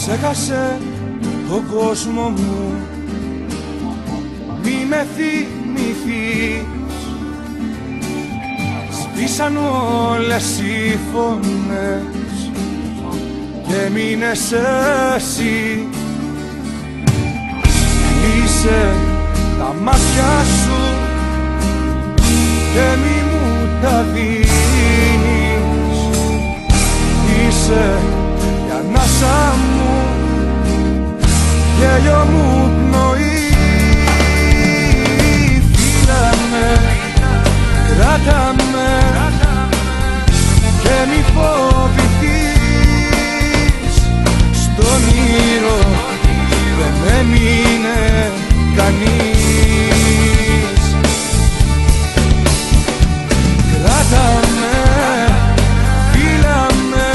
Ξέχασε τον κόσμο μου, μη με θυμηθείς. Σβήσαν όλες οι φωνές και μείνες εσύ. Κλείσε τα μάτια σου και μη μου τα δίνεις. Είσαι η ανάσα μου, γέλιο μου πνοή. Φίλα με, κράτα με και μη φοβηθείς. Στον όνειρο δεν έμεινε κανείς. Κράτα με, φίλα με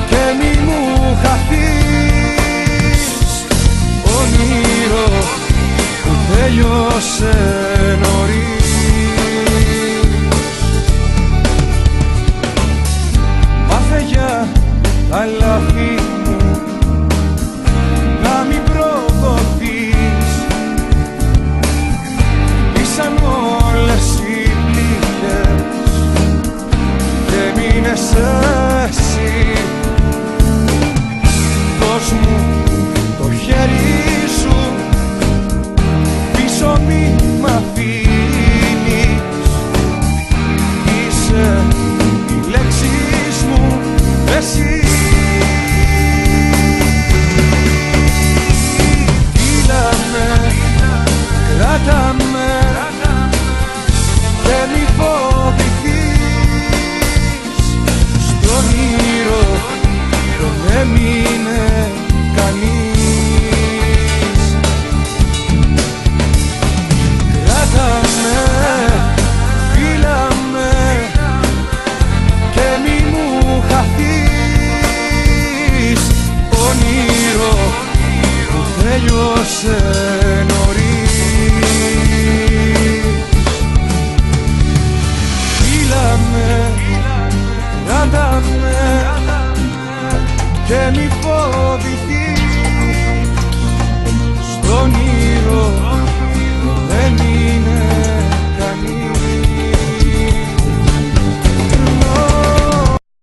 και μη μου χαθείς. Όνειρο που τέλειωσε νωρίς. Μάθε για τα λάθη μου να μην προδοθείς. Ήσαν όλες οι πληγές και μείνες εσύ. Δώσ' μου